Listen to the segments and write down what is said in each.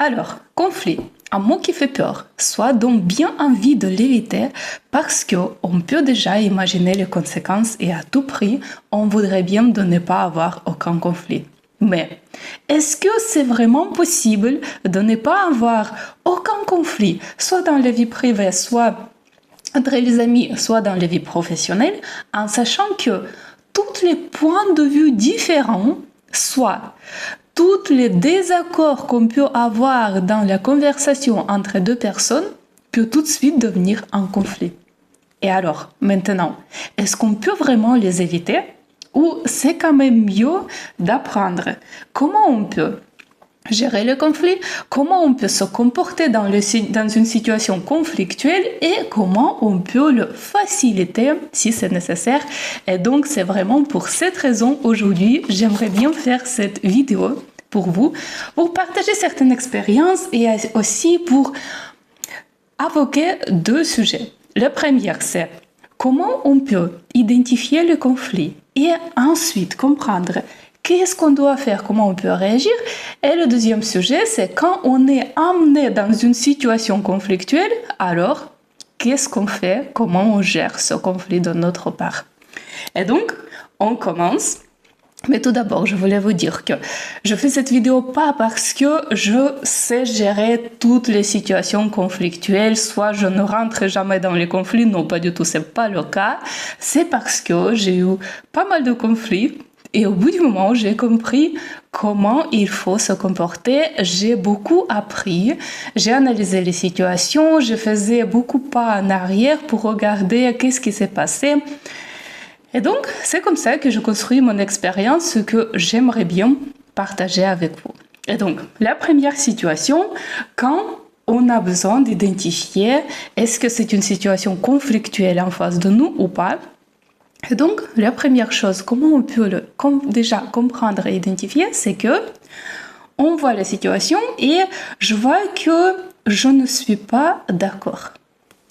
Alors, conflit, un mot qui fait peur, soit donc bien envie de l'éviter parce qu'on peut déjà imaginer les conséquences et à tout prix, on voudrait bien de ne pas avoir aucun conflit. Mais est-ce que c'est vraiment possible de ne pas avoir aucun conflit, soit dans la vie privée, soit entre les amis, soit dans la vie professionnelle, en sachant que tous les points de vue différents, soit tous les désaccords qu'on peut avoir dans la conversation entre deux personnes, peut tout de suite devenir un conflit. Et alors, maintenant, est-ce qu'on peut vraiment les éviter? Ou c'est quand même mieux d'apprendre comment on peut gérer le conflit, comment on peut se comporter dans une situation conflictuelle et comment on peut le faciliter si c'est nécessaire. Et donc, c'est vraiment pour cette raison, aujourd'hui, j'aimerais bien faire cette vidéo pour vous, pour partager certaines expériences et aussi pour évoquer deux sujets. Le premier, c'est comment on peut identifier le conflit et ensuite comprendre qu'est-ce qu'on doit faire, comment on peut réagir. Et le deuxième sujet, c'est quand on est amené dans une situation conflictuelle, alors qu'est-ce qu'on fait, comment on gère ce conflit de notre part. Et donc, on commence. Mais tout d'abord, je voulais vous dire que je fais cette vidéo pas parce que je sais gérer toutes les situations conflictuelles, soit je ne rentre jamais dans les conflits, non pas du tout, c'est pas le cas. C'est parce que j'ai eu pas mal de conflits et au bout du moment, j'ai compris comment il faut se comporter. J'ai beaucoup appris, j'ai analysé les situations, je faisais beaucoup pas en arrière pour regarder qu'est-ce qui s'est passé. Et donc, c'est comme ça que je construis mon expérience, ce que j'aimerais bien partager avec vous. Et donc, la première situation, quand on a besoin d'identifier est-ce que c'est une situation conflictuelle en face de nous ou pas. Et donc, la première chose, comment on peut déjà comprendre et identifier, c'est que on voit la situation et je vois que je ne suis pas d'accord.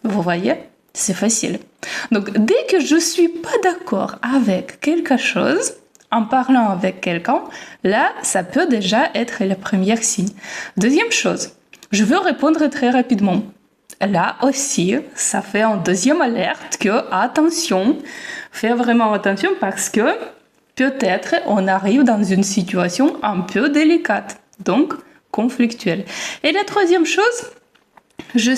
Vous voyez ? C'est facile. Donc, dès que je ne suis pas d'accord avec quelque chose, en parlant avec quelqu'un, là, ça peut déjà être le premier signe. Deuxième chose, je veux répondre très rapidement. Là aussi, ça fait une deuxième alerte que, attention, fais vraiment attention parce que peut-être on arrive dans une situation un peu délicate, donc conflictuelle. Et la troisième chose, je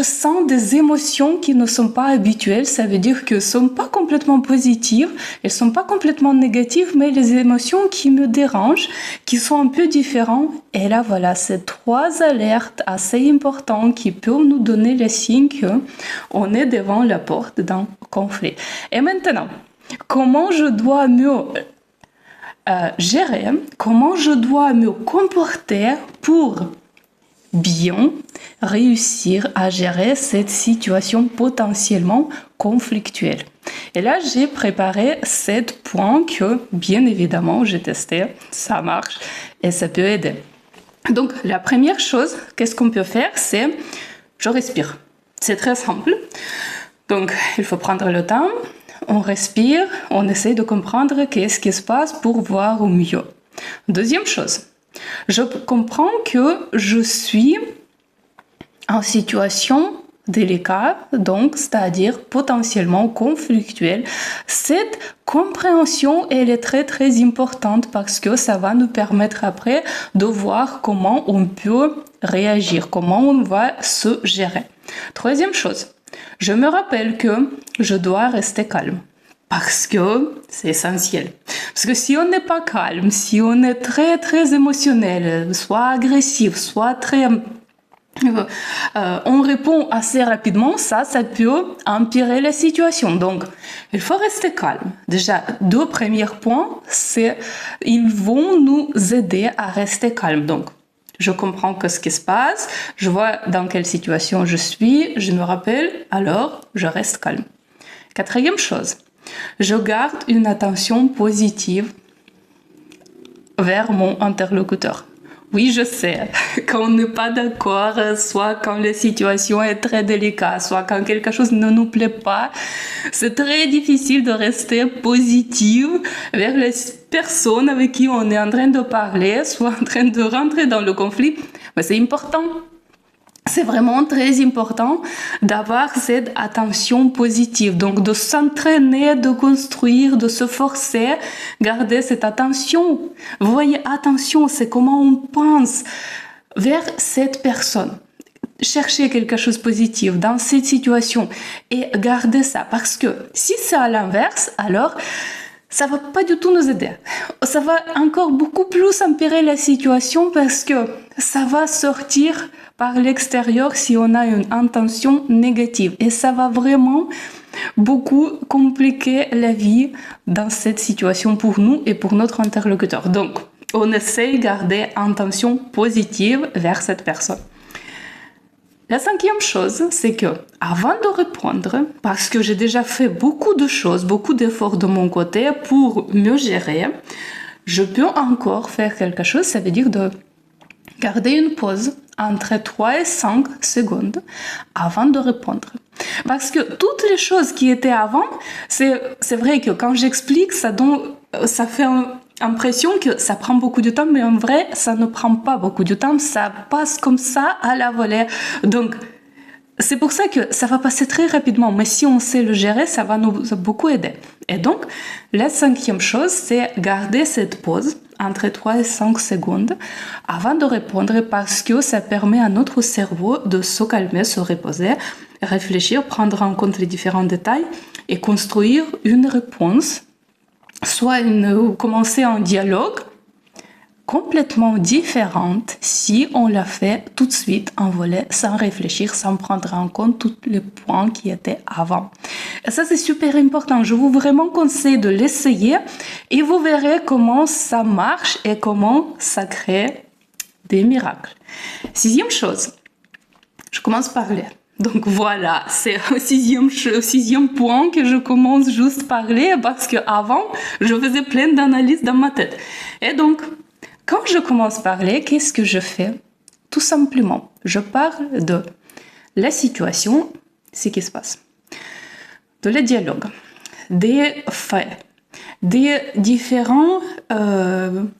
sens des émotions qui ne sont pas habituelles. Ça veut dire qu'elles ne sont pas complètement positives, elles ne sont pas complètement négatives, mais les émotions qui me dérangent, qui sont un peu différentes. Et là, voilà, c'est trois alertes assez importantes qui peuvent nous donner le signe qu'on est devant la porte d'un conflit. Et maintenant, comment je dois mieux gérer, comment je dois me comporter pour bien réussir à gérer cette situation potentiellement conflictuelle. Et là, j'ai préparé 7 points que, bien évidemment, j'ai testé, ça marche et ça peut aider. Donc, la première chose, qu'est-ce qu'on peut faire, c'est je respire. C'est très simple. Donc, il faut prendre le temps, on respire, on essaie de comprendre qu'est-ce qui se passe pour voir au mieux. Deuxième chose, je comprends que je suis en situation délicate, donc c'est-à-dire potentiellement conflictuelle. Cette compréhension, elle est très très importante parce que ça va nous permettre après de voir comment on peut réagir, comment on va se gérer. Troisième chose, je me rappelle que je dois rester calme. Parce que c'est essentiel. Parce que si on n'est pas calme, si on est très très émotionnel, soit agressif, soit très... on répond assez rapidement, ça peut empirer la situation. Donc, il faut rester calme. Déjà, 2 premiers points, ils vont nous aider à rester calme. Donc, je comprends ce qui se passe, je vois dans quelle situation je suis, je me rappelle, alors je reste calme. Quatrième chose, je garde une attention positive vers mon interlocuteur. Oui, je sais, quand on n'est pas d'accord, soit quand la situation est très délicate, soit quand quelque chose ne nous plaît pas, c'est très difficile de rester positive vers les personnes avec qui on est en train de parler, soit en train de rentrer dans le conflit. Mais c'est important. C'est vraiment très important d'avoir cette attention positive, donc de s'entraîner, de construire, de se forcer, garder cette attention. Vous voyez, attention, c'est comment on pense vers cette personne. Chercher quelque chose de positif dans cette situation et garder ça, parce que si c'est à l'inverse, alors ça va pas du tout nous aider. Ça va encore beaucoup plus empirer la situation parce que ça va sortir par l'extérieur si on a une intention négative. Et ça va vraiment beaucoup compliquer la vie dans cette situation pour nous et pour notre interlocuteur. Donc, on essaye de garder intention positive vers cette personne. La cinquième chose, c'est que avant de répondre, parce que j'ai déjà fait beaucoup de choses, beaucoup d'efforts de mon côté pour mieux gérer, je peux encore faire quelque chose, ça veut dire de garder une pause entre 3 et 5 secondes avant de répondre. Parce que toutes les choses qui étaient avant, c'est vrai que quand j'explique, ça fait impression que ça prend beaucoup de temps, mais en vrai, ça ne prend pas beaucoup de temps, ça passe comme ça à la volée. Donc, c'est pour ça que ça va passer très rapidement, mais si on sait le gérer, ça va nous beaucoup aider. Et donc, la cinquième chose, c'est garder cette pause entre 3 et 5 secondes avant de répondre parce que ça permet à notre cerveau de se calmer, se reposer, réfléchir, prendre en compte les différents détails et construire une réponse, soit commencer un dialogue complètement différente si on l'a fait tout de suite en volet sans réfléchir, sans prendre en compte tous les points qui étaient avant. Et ça, c'est super important. Je vous vraiment conseille de l'essayer et vous verrez comment ça marche et comment ça crée des miracles. Sixième chose, je commence par parler. Donc voilà, c'est au sixième point que je commence juste à parler parce qu'avant, je faisais plein d'analyses dans ma tête. Et donc, quand je commence à parler, qu'est-ce que je fais? Tout simplement, je parle de la situation, ce qui se passe, de le dialogue, des faits, des différents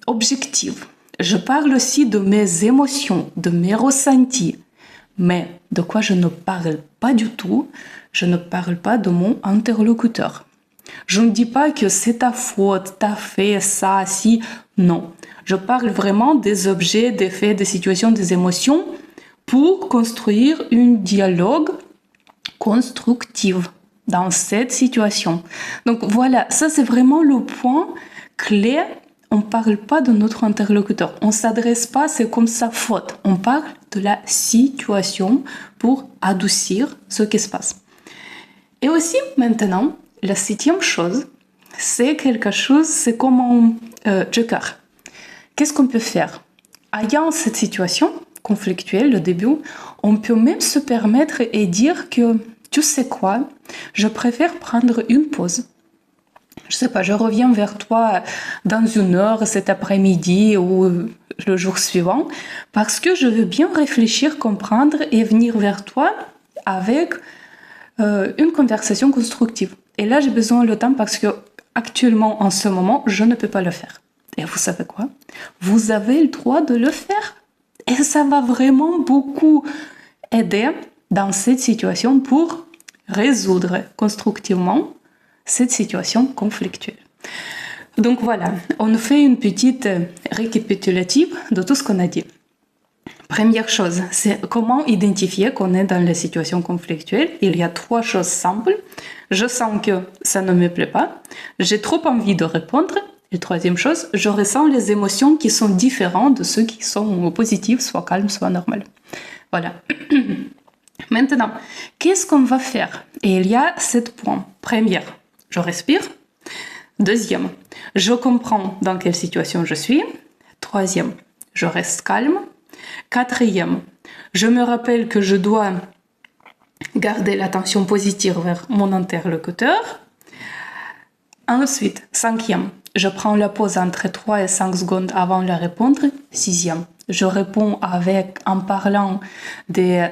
objectifs. Je parle aussi de mes émotions, de mes ressentis. Mais de quoi je ne parle pas du tout, je ne parle pas de mon interlocuteur. Je ne dis pas que c'est ta faute, t'as fait ça, si, non. Je parle vraiment des objets, des faits, des situations, des émotions pour construire un dialogue constructif dans cette situation. Donc voilà, ça c'est vraiment le point clé. On ne parle pas de notre interlocuteur. On ne s'adresse pas, c'est comme sa faute. On parle de la situation pour adoucir ce qui se passe. Et aussi, maintenant, la septième chose, c'est quelque chose, c'est comment joker. Qu'est-ce qu'on peut faire? Ayant cette situation conflictuelle, le début, on peut même se permettre et dire que, tu sais quoi, je préfère prendre une pause. Je sais pas, je reviens vers toi dans 1 heure, cet après-midi ou le jour suivant, parce que je veux bien réfléchir, comprendre et venir vers toi avec une conversation constructive. Et là, j'ai besoin de temps parce que actuellement, en ce moment, je ne peux pas le faire. Et vous savez quoi? Vous avez le droit de le faire. Et ça va vraiment beaucoup aider dans cette situation pour résoudre constructivement cette situation conflictuelle. Donc voilà, on fait une petite récapitulative de tout ce qu'on a dit. Première chose, c'est comment identifier qu'on est dans la situation conflictuelle. Il y a 3 choses simples. Je sens que ça ne me plaît pas. J'ai trop envie de répondre. Et troisième chose, je ressens les émotions qui sont différentes de ceux qui sont positifs, soit calmes, soit normales. Voilà. Maintenant, qu'est-ce qu'on va faire? Et il y a 7 points. Première, je respire. Deuxième, je comprends dans quelle situation je suis. Troisième, je reste calme. Quatrième, je me rappelle que je dois garder l'attention positive vers mon interlocuteur. Ensuite, cinquième, je prends la pause entre 3 et 5 secondes avant de répondre. Sixième, je réponds en parlant des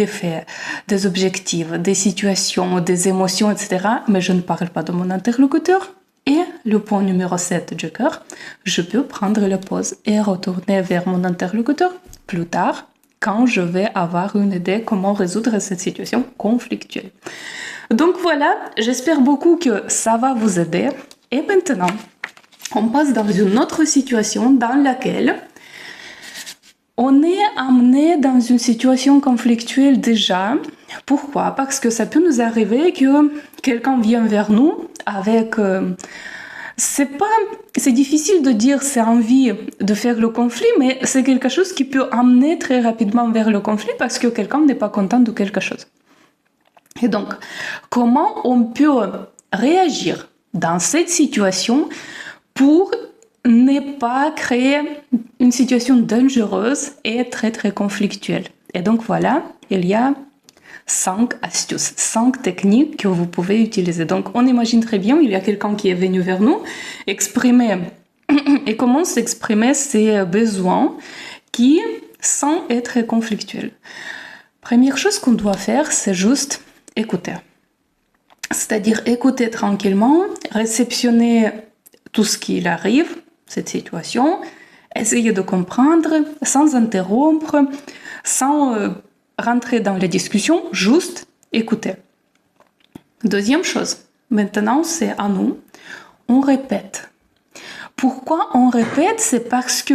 faits, des objectifs, des situations, des émotions, etc. Mais je ne parle pas de mon interlocuteur. Et le point numéro 7, Joker, je peux prendre la pause et retourner vers mon interlocuteur plus tard quand je vais avoir une idée comment résoudre cette situation conflictuelle. Donc voilà, j'espère beaucoup que ça va vous aider. Et maintenant, on passe dans une autre situation dans laquelle on est amené dans une situation conflictuelle déjà. Pourquoi? Parce que ça peut nous arriver que quelqu'un vient vers nous avec... c'est difficile de dire c'est envie de faire le conflit, mais c'est quelque chose qui peut amener très rapidement vers le conflit parce que quelqu'un n'est pas content de quelque chose. Et donc, comment on peut réagir dans cette situation pour ne pas créer une situation dangereuse et très très conflictuelle. Et donc voilà, il y a 5 astuces, 5 techniques que vous pouvez utiliser. Donc on imagine très bien, il y a quelqu'un qui est venu vers nous, exprimer et comment s'exprimer ses besoins qui sans être conflictuels. Première chose qu'on doit faire, c'est juste écouter. C'est-à-dire écouter tranquillement, réceptionner tout ce qui arrive, cette situation, essayer de comprendre sans interrompre, sans rentrer dans les discussions, juste écouter. Deuxième chose, maintenant c'est à nous, on répète. Pourquoi on répète? C'est parce que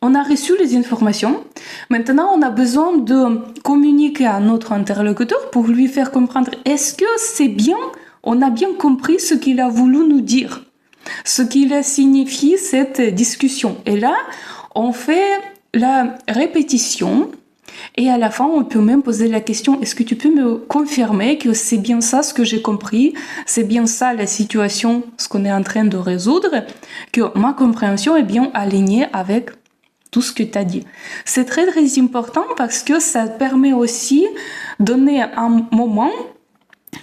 on a reçu les informations, maintenant on a besoin de communiquer à notre interlocuteur pour lui faire comprendre est-ce que c'est bien, on a bien compris ce qu'il a voulu nous dire, ce qu'il a signifié cette discussion. Et là, on fait la répétition et à la fin, on peut même poser la question, est-ce que tu peux me confirmer que c'est bien ça ce que j'ai compris, c'est bien ça la situation, ce qu'on est en train de résoudre, que ma compréhension est bien alignée avec tout ce que tu as dit. C'est très très important parce que ça permet aussi de donner un moment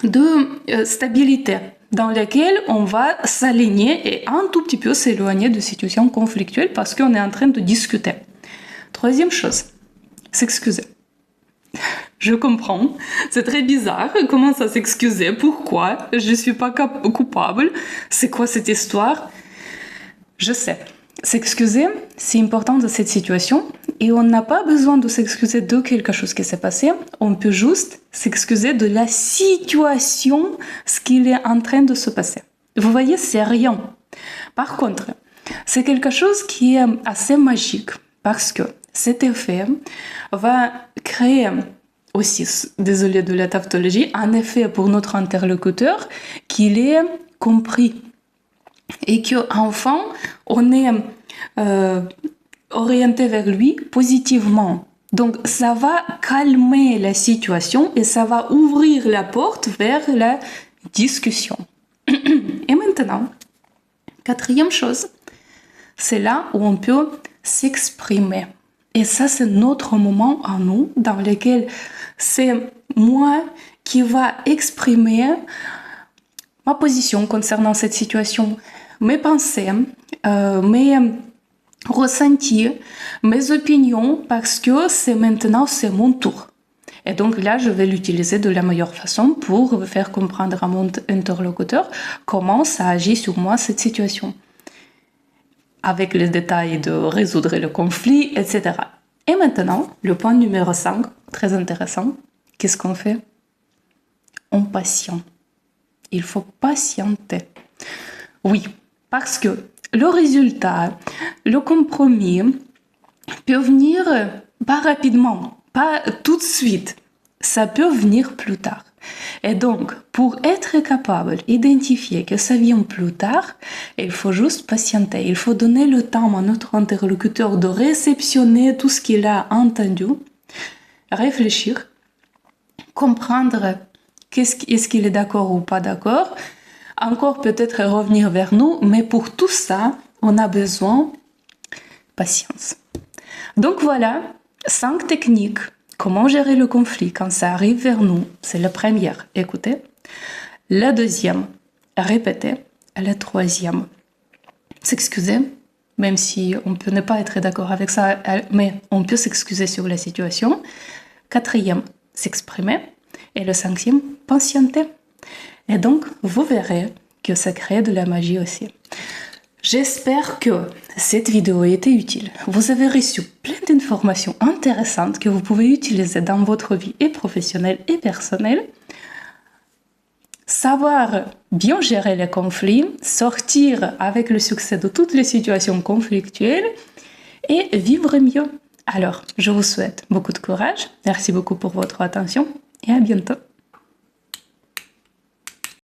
de stabilité dans lequel on va s'aligner et un tout petit peu s'éloigner de situations conflictuelles parce qu'on est en train de discuter. Troisième chose, s'excuser. Je comprends, c'est très bizarre, comment ça s'excuser, pourquoi, je suis pas coupable, c'est quoi cette histoire? Je sais. S'excuser, c'est important dans cette situation et on n'a pas besoin de s'excuser de quelque chose qui s'est passé, on peut juste s'excuser de la situation, ce qui est en train de se passer. Vous voyez, c'est rien. Par contre, c'est quelque chose qui est assez magique parce que cet effet va créer aussi, désolé de la tautologie, un effet pour notre interlocuteur qu'il est compris. Et qu'enfin, on est orienté vers lui positivement. Donc, ça va calmer la situation et ça va ouvrir la porte vers la discussion. Et maintenant, quatrième chose, c'est là où on peut s'exprimer. Et ça, c'est notre moment à nous dans lequel c'est moi qui va exprimer ma position concernant cette situation, mes pensées, mes ressentis, mes opinions, parce que c'est mon tour. Et donc là, je vais l'utiliser de la meilleure façon pour faire comprendre à mon interlocuteur comment ça agit sur moi cette situation. Avec les détails de résoudre le conflit, etc. Et maintenant, le point numéro 5, très intéressant, qu'est-ce qu'on fait? On patiente. Il faut patienter. Oui, parce que le résultat, le compromis peut venir pas rapidement, pas tout de suite. Ça peut venir plus tard. Et donc, pour être capable d'identifier que ça vient plus tard, il faut juste patienter. Il faut donner le temps à notre interlocuteur de réceptionner tout ce qu'il a entendu, réfléchir, comprendre est-ce qu'il est d'accord ou pas d'accord, encore peut-être revenir vers nous, mais pour tout ça, on a besoin de patience. Donc voilà, 5 techniques. Comment gérer le conflit quand ça arrive vers nous? C'est la première, écoutez. La deuxième, répéter. La troisième, s'excuser. même si on peut ne pas être d'accord avec ça, mais on peut s'excuser sur la situation. Quatrième, s'exprimer. Et le cinquième, patienter. Et donc, vous verrez que ça crée de la magie aussi. J'espère que cette vidéo a été utile. Vous avez reçu plein d'informations intéressantes que vous pouvez utiliser dans votre vie et professionnelle et personnelle. Savoir bien gérer les conflits, sortir avec le succès de toutes les situations conflictuelles et vivre mieux. Alors, je vous souhaite beaucoup de courage. Merci beaucoup pour votre attention et à bientôt.